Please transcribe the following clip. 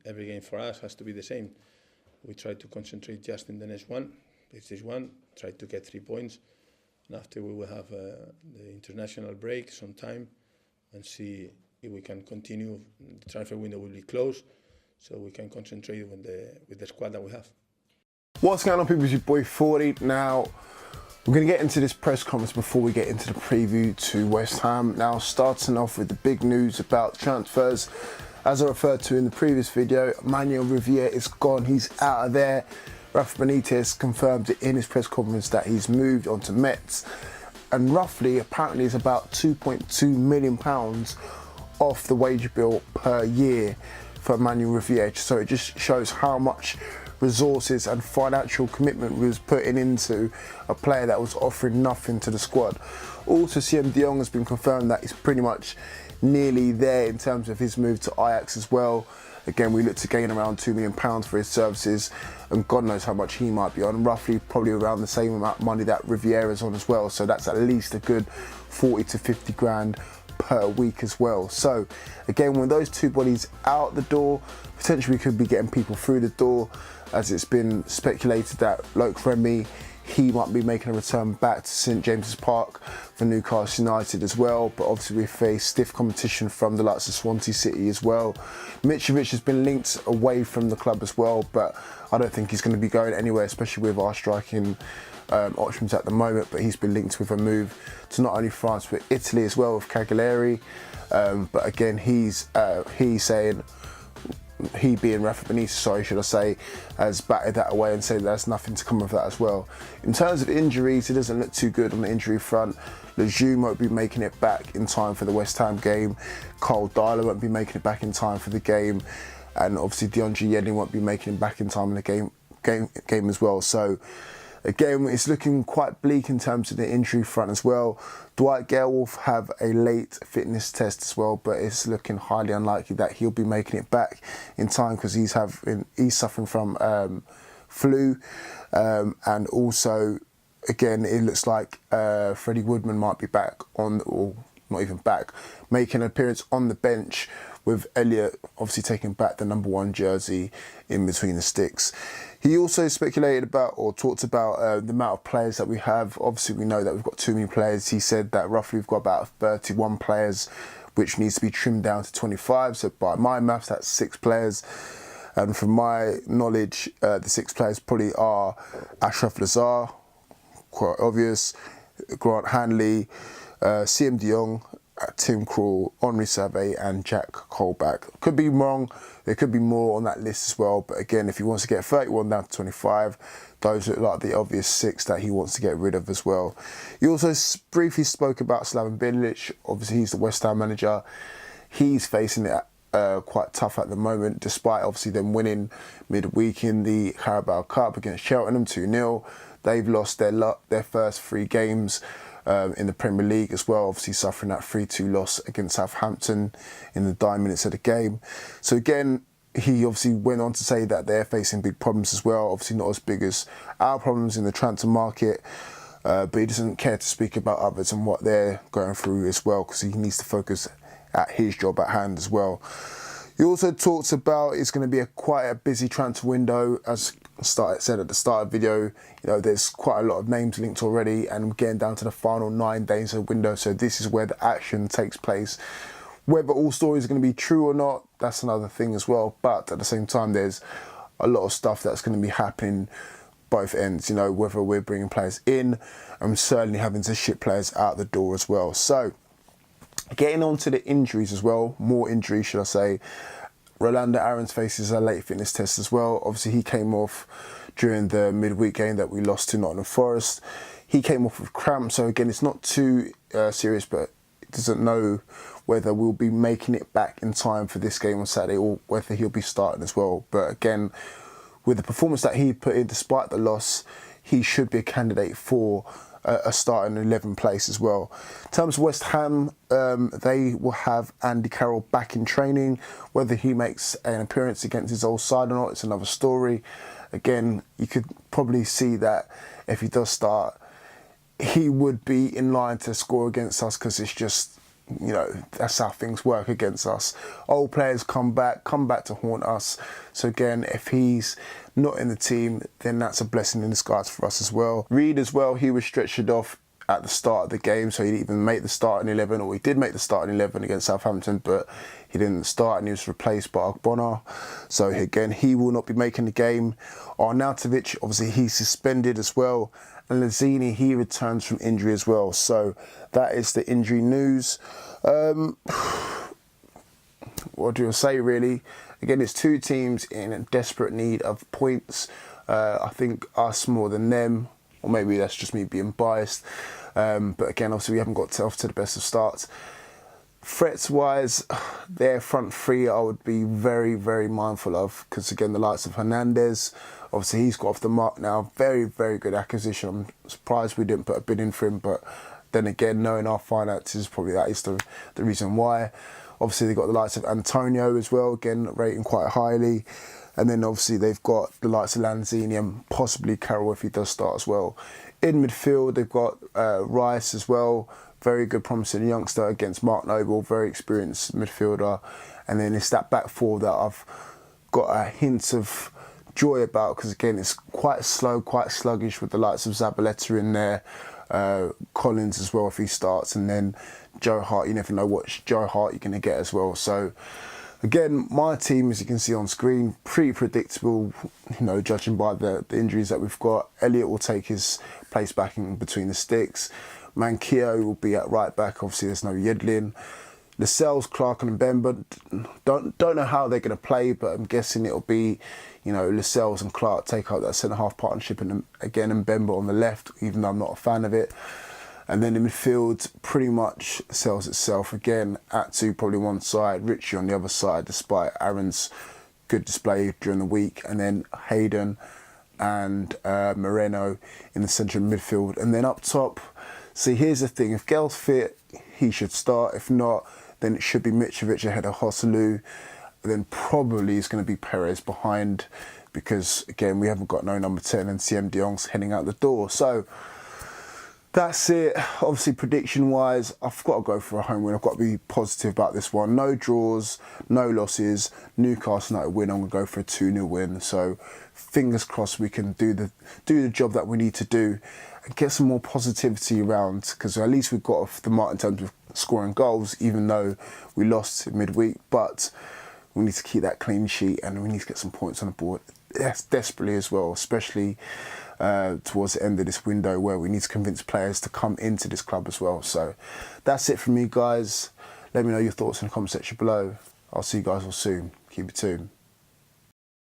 every game for us has to be the same. We try to concentrate just in the next one. It's this one. Try to get 3 points, and after we will have the international break some time, and see if we can continue. The transfer window will be closed, so we can concentrate with the squad that we have. What's going on, people? It's your boy Forde. Now, we're going to get into this press conference before we get into the preview to West Ham. Now, starting off with the big news about transfers. As I referred to in the previous video, Manuel Riviere is gone. He's out of there. Rafa Benitez confirmed in his press conference that he's moved on to Metz. And roughly, apparently, it's about £2.2 million off the wage bill per year for Manuel Riviere. So it just shows how much resources and financial commitment was putting into a player that was offering nothing to the squad. Also, CM De Jong has been confirmed that he's pretty much nearly there in terms of his move to Ajax as well. Again, we look to gain around £2 million for his services, and God knows how much he might be on, roughly probably around the same amount of money that Riviera's on as well. So that's at least a good 40 to 50 grand per week as well. So again, when those two bodies out the door, potentially we could be getting people through the door, as it's been speculated that Loic Remy, he might be making a return back to St James's Park for Newcastle United as well. But obviously we face stiff competition from the likes of Swansea City as well. Mitrovic has been linked away from the club as well, but I don't think he's going to be going anywhere, especially with our striking options at the moment. But he's been linked with a move to not only France but Italy as well with Cagliari. But again, he's saying, he being Rafa Benitez, sorry, should I say, has batted that away and said there's nothing to come of that as well. In terms of injuries, it doesn't look too good on the injury front. Lejeune won't be making it back in time for the West Ham game. Kyle Dyler won't be making it back in time for the game. And obviously DeAndre Yedlin won't be making it back in time in the game as well. So again, it's looking quite bleak in terms of the injury front as well. Dwight Gale will have a late fitness test as well, but it's looking highly unlikely that he'll be making it back in time because he's suffering from flu, and also again it looks like Freddie Woodman might be back on, or not even back, making an appearance on the bench, with Elliott obviously taking back the #1 jersey in between the sticks. He also speculated about, or talked about, the amount of players that we have. Obviously, we know that we've got too many players. He said that roughly we've got about 31 players, which needs to be trimmed down to 25. So by my maths, that's 6 players. And from my knowledge, the 6 players probably are Achraf Lazaar, quite obvious, Grant Hanley, CM De Jong, Tim Krul, Henri Saivet and Jack Colback. Could be wrong, there could be more on that list as well, but again, if he wants to get 31 down to 25, those look like the obvious 6 that he wants to get rid of as well. He also briefly spoke about Slaven Bilic. Obviously he's the West Ham manager. He's facing it quite tough at the moment, despite obviously them winning midweek in the Carabao Cup against Cheltenham 2-0. They've lost their first 3 games in the Premier League as well, obviously suffering that 3-2 loss against Southampton in the dying minutes of the game. So again, he obviously went on to say that they're facing big problems as well, obviously not as big as our problems in the transfer market, but he doesn't care to speak about others and what they're going through as well, because he needs to focus at his job at hand as well. He also talks about it's going to be quite a busy transfer window. As said at the start of the video, you know, there's quite a lot of names linked already, and we're getting down to the final 9 days of the window. So this is where the action takes place. Whether all stories are going to be true or not, that's another thing as well. But at the same time, there's a lot of stuff that's going to be happening both ends. You know, whether we're bringing players in and certainly having to ship players out the door as well. So getting on to the injuries as well, more injuries should I say. Rolando Aarons faces a late fitness test as well. Obviously he came off during the midweek game that we lost to Nottingham Forest. He came off with cramp, so again it's not too serious, but it doesn't know whether we'll be making it back in time for this game on Saturday or whether he'll be starting as well. But again, with the performance that he put in despite the loss, he should be a candidate for a starting 11 place as well. In terms of West Ham, they will have Andy Carroll back in training. Whether he makes an appearance against his old side or not, it's another story. Again, you could probably see that if he does start, he would be in line to score against us, because it's just you know, that's how things work against us. Old players come back to haunt us. So again, if he's not in the team, then that's a blessing in disguise for us as well. Reed as well, he was stretchered off at the start of the game, so he didn't even make the starting 11, or he did make the starting 11 against Southampton, but he didn't start and he was replaced by Ogbonna. So again, he will not be making the game. Arnautovic, obviously he's suspended as well. And Lanzini, he returns from injury as well. So that is the injury news. What do I say really? Again, it's two teams in desperate need of points. I think us more than them, or maybe that's just me being biased. But again, obviously we haven't got off to the best of starts. Threats wise, their front three I would be very, very mindful of, because again, the likes of Hernandez, obviously he's got off the mark now. Very, very good acquisition. I'm surprised we didn't put a bid in for him, but then again, knowing our finances, probably that is the reason why. Obviously they've got the likes of Antonio as well, again rating quite highly. And then obviously they've got the likes of Lanzini and possibly Carroll if he does start as well. In midfield, they've got Rice as well. Very good, promising youngster against Mark Noble, very experienced midfielder. And then it's that back four that I've got a hint of joy about, because again, it's quite slow, quite sluggish with the likes of Zabaleta in there. Collins as well if he starts, and then Joe Hart. You never know what Joe Hart you're going to get as well. So again, my team, as you can see on screen, pretty predictable, you know, judging by the injuries that we've got. Elliott will take his place back in between the sticks. Manquillo will be at right back. Obviously, there's no Yedlin. Lascelles, Clark and Mbemba, don't know how they're going to play, but I'm guessing it'll be, you know, Lascelles and Clark take out that centre-half partnership, and again, Mbemba on the left, even though I'm not a fan of it. And then in midfield, pretty much sells itself. Again, Atsu probably one side, Ritchie on the other side, despite Aaron's good display during the week. And then Hayden and Moreno in the centre of midfield. And then up top, see, here's the thing. If Gale's fit, he should start. If not, then it should be Mitrovic ahead of Joselu. Then probably it's going to be Perez behind, because, again, we haven't got no number 10 and CM de Jong's heading out the door. So that's it. Obviously, prediction-wise, I've got to go for a home win. I've got to be positive about this one. No draws, no losses. Newcastle United win. I'm going to go for a 2-0 win. So fingers crossed we can do the job that we need to do and get some more positivity around, because at least we've got off the mark in terms of scoring goals, even though we lost midweek. But we need to keep that clean sheet, and we need to get some points on the board. Yes, desperately as well, especially towards the end of this window, where we need to convince players to come into this club as well. So that's it from me, guys. Let me know your thoughts in the comment section below. I'll see you guys all soon. Keep it tuned.